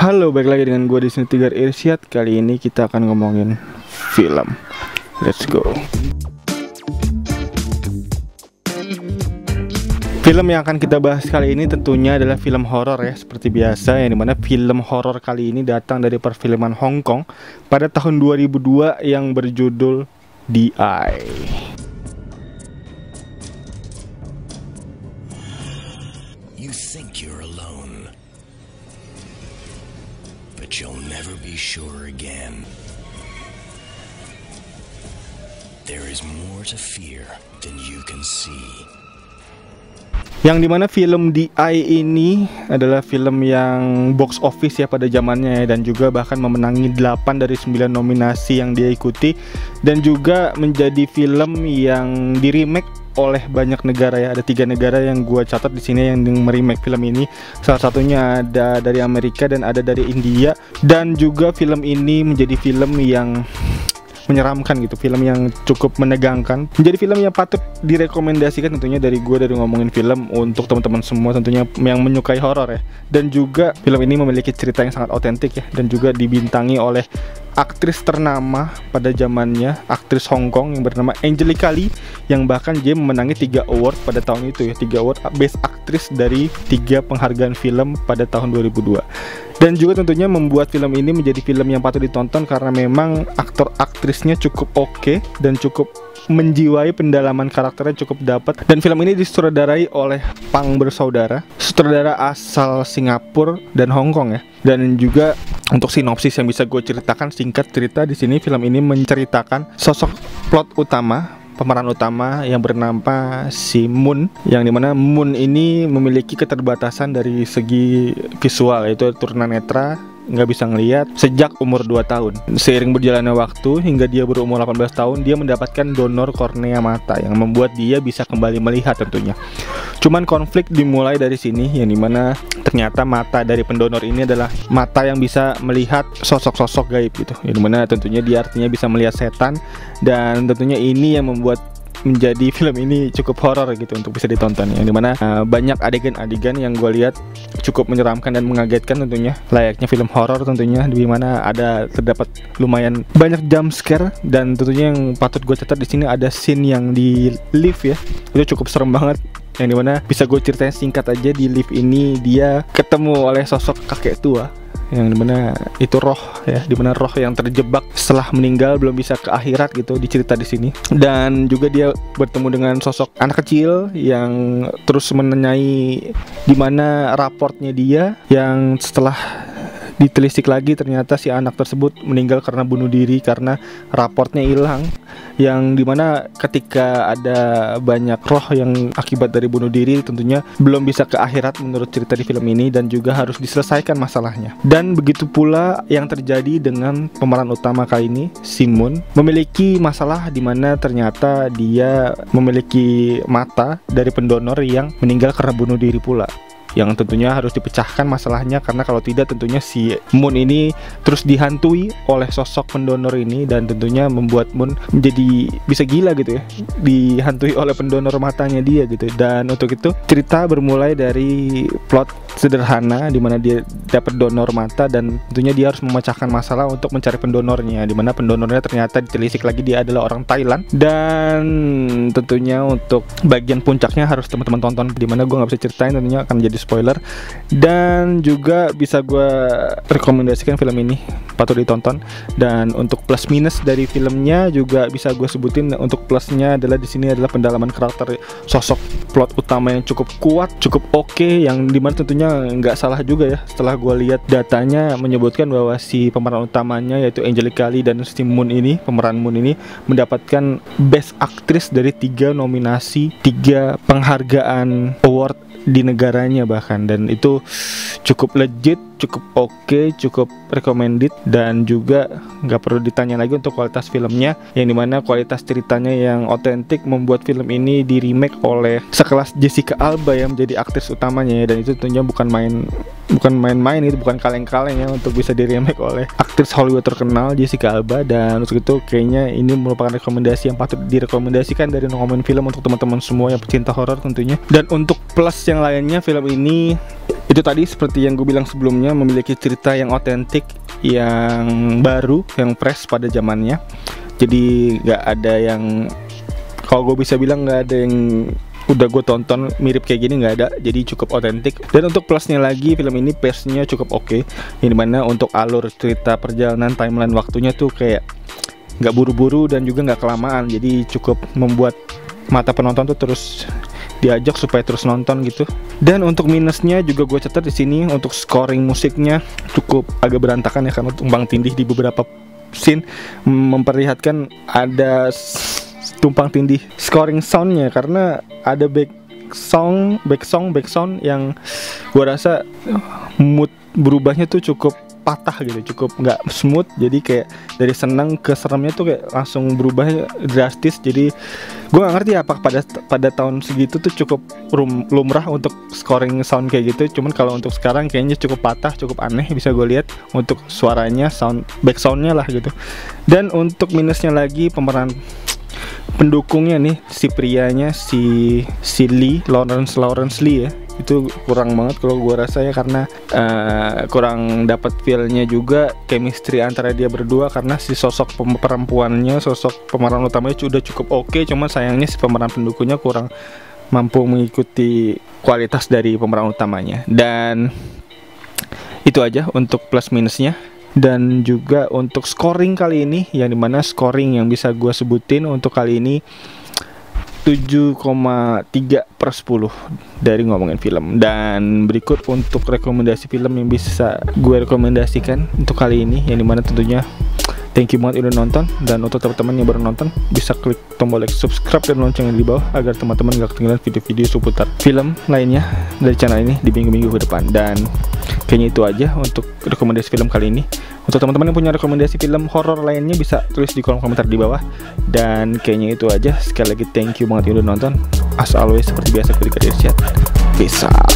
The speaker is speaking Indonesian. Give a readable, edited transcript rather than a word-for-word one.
Halo, balik lagi dengan gue di sini Tigar Irsyad. Kali ini kita akan ngomongin film. Let's go. Film yang akan kita bahas kali ini tentunya adalah film horor ya, seperti biasa, yang dimana film horor kali ini datang dari perfilman Hong Kong pada tahun 2002 yang berjudul The Eye. You think you're alone, but you'll never be sure again. There is more to fear than you can see. Yang dimana film The Eye ini adalah film yang box office ya pada zamannya ya, dan juga bahkan memenangi 8 dari 9 nominasi yang dia ikuti, dan juga menjadi film yang di remake oleh banyak negara ya. Ada 3 negara yang gua catat di sini yang meremake film ini. Salah satunya ada dari Amerika dan ada dari India, dan juga film ini menjadi film yang menyeramkan gitu, film yang cukup menegangkan, menjadi film yang patut direkomendasikan tentunya dari gue, dari ngomongin film untuk teman-teman semua tentunya yang menyukai horor ya. Dan juga film ini memiliki cerita yang sangat otentik ya, dan juga dibintangi oleh aktris ternama pada zamannya, aktris Hong Kong yang bernama Angelica Lee, yang bahkan dia memenangi 3 award pada tahun itu ya, 3 award Best Actress dari 3 penghargaan film pada tahun 2002. Dan juga tentunya membuat film ini menjadi film yang patut ditonton karena memang aktor-aktrisnya cukup oke dan cukup menjiwai, pendalaman karakternya cukup dapat. Dan film ini disutradarai oleh Pang bersaudara, sutradara asal Singapura dan Hong Kong ya. Dan juga untuk sinopsis yang bisa gue ceritakan, singkat cerita, di sini film ini menceritakan sosok plot utama, pemeran utama yang bernama si Moon, yang dimana Moon ini memiliki keterbatasan dari segi visual, yaitu tunanetra, nggak bisa ngelihat sejak umur 2 tahun. Seiring berjalannya waktu hingga dia berumur 18 tahun, dia mendapatkan donor kornea mata yang membuat dia bisa kembali melihat tentunya. Cuman konflik dimulai dari sini, yang dimana ternyata mata dari pendonor ini adalah mata yang bisa melihat sosok-sosok gaib gitu, yang dimana tentunya dia artinya bisa melihat setan. Dan tentunya ini yang membuat menjadi film ini cukup horor gitu untuk bisa ditonton, yang dimana banyak adegan-adegan yang gue lihat cukup menyeramkan dan mengagetkan tentunya, layaknya film horor tentunya, di mana terdapat lumayan banyak jump scare. Dan tentunya yang patut gue catat di sini ada scene yang di lift ya, itu cukup serem banget, yang dimana bisa gue ceritain singkat aja. Di lift ini dia ketemu oleh sosok kakek tua, yang dimana itu roh ya, dimana roh yang terjebak setelah meninggal belum bisa ke akhirat gitu, dicerita di sini. Dan juga dia bertemu dengan sosok anak kecil yang terus menanyai di mana raportnya dia, yang setelah ditelisik lagi ternyata si anak tersebut meninggal karena bunuh diri karena raportnya hilang, yang dimana ketika ada banyak roh yang akibat dari bunuh diri tentunya belum bisa ke akhirat menurut cerita di film ini, dan juga harus diselesaikan masalahnya. Dan begitu pula yang terjadi dengan pemeran utama kali ini, si Moon, memiliki masalah di mana ternyata dia memiliki mata dari pendonor yang meninggal karena bunuh diri pula, yang tentunya harus dipecahkan masalahnya, karena kalau tidak tentunya si Moon ini terus dihantui oleh sosok pendonor ini, dan tentunya membuat Moon menjadi bisa gila gitu ya, dihantui oleh pendonor matanya dia gitu. Dan untuk itu cerita bermulai dari plot sederhana di mana dia dapat donor mata, dan tentunya dia harus memecahkan masalah untuk mencari pendonornya, di mana pendonornya ternyata ditelisik lagi dia adalah orang Thailand. Dan tentunya untuk bagian puncaknya harus teman-teman tonton, di mana gue nggak bisa ceritain, tentunya akan menjadi spoiler. Dan juga bisa gue rekomendasikan film ini patut ditonton. Dan untuk plus minus dari filmnya juga bisa gue sebutin. Untuk plusnya adalah di sini adalah pendalaman karakter sosok plot utama yang cukup kuat, cukup oke, yang dimana tentunya nggak salah juga ya, setelah gue lihat datanya menyebutkan bahwa si pemeran utamanya yaitu Angelica Lee dan si Moon ini, pemeran Moon ini mendapatkan Best Actress dari 3 nominasi, 3 penghargaan award di negaranya bahkan. Dan itu cukup legit, cukup oke, cukup recommended. Dan juga nggak perlu ditanya lagi untuk kualitas filmnya, yang dimana kualitas ceritanya yang otentik membuat film ini di remake oleh sekelas Jessica Alba yang menjadi aktris utamanya ya. Dan itu tentunya bukan main-main, itu bukan kaleng-kaleng ya untuk bisa di remake oleh aktris Hollywood terkenal Jessica Alba. Dan untuk itu kayaknya ini merupakan rekomendasi yang patut direkomendasikan dari ngomongin film untuk teman-teman semua yang pecinta horor tentunya. Dan untuk plus yang lainnya, film ini Itu tadi seperti yang gue bilang sebelumnya, memiliki cerita yang otentik, yang baru, yang fresh pada zamannya. Jadi nggak ada yang, kalau gue bisa bilang nggak ada yang udah gue tonton mirip kayak gini, nggak ada. Jadi cukup otentik. Dan untuk plusnya lagi, film ini pace-nya cukup oke. Yang dimana untuk alur cerita perjalanan timeline waktunya tuh kayak nggak buru-buru dan juga nggak kelamaan. Jadi cukup membuat mata penonton tuh terus diajak supaya terus nonton gitu. Dan untuk minusnya juga gue catat di sini, untuk scoring musiknya cukup agak berantakan ya, karena tumpang tindih di beberapa scene, memperlihatkan ada tumpang tindih scoring soundnya, karena ada back sound yang gue rasa mood berubahnya tuh cukup patah gitu, cukup nggak smooth. Jadi kayak dari senang ke seremnya tuh kayak langsung berubah drastis. Jadi gue nggak ngerti apa pada tahun segitu tuh cukup lumrah untuk scoring sound kayak gitu. Cuman kalau untuk sekarang kayaknya cukup patah, cukup aneh, bisa gue lihat untuk suaranya, back soundnya lah gitu. Dan untuk minusnya lagi, pemeran pendukungnya nih, si prianya, si Lee, Lawrence Lee ya, itu kurang banget kalau gue rasa ya, karena kurang dapat feel-nya juga, chemistry antara dia berdua, karena si sosok perempuannya, sosok pemeran utamanya udah cukup oke, cuman sayangnya si pemeran pendukungnya kurang mampu mengikuti kualitas dari pemeran utamanya. Dan itu aja untuk plus minusnya. Dan juga untuk scoring kali ini, yang dimana scoring yang bisa gue sebutin untuk kali ini 7,3/10 dari ngomongin film. Dan berikut untuk rekomendasi film yang bisa gue rekomendasikan untuk kali ini, yang dimana tentunya thank you banget udah nonton. Dan untuk teman-teman yang baru nonton, bisa klik tombol like, subscribe, dan loncengnya di bawah agar teman-teman gak ketinggalan video-video seputar film lainnya dari channel ini di minggu-minggu ke depan. Dan kayaknya itu aja untuk rekomendasi film kali ini. Untuk teman-teman yang punya rekomendasi film horor lainnya, bisa tulis di kolom komentar di bawah. Dan kayaknya itu aja. Sekali lagi thank you banget udah nonton. As always, seperti biasa, Kudika Irsyad. Peace out.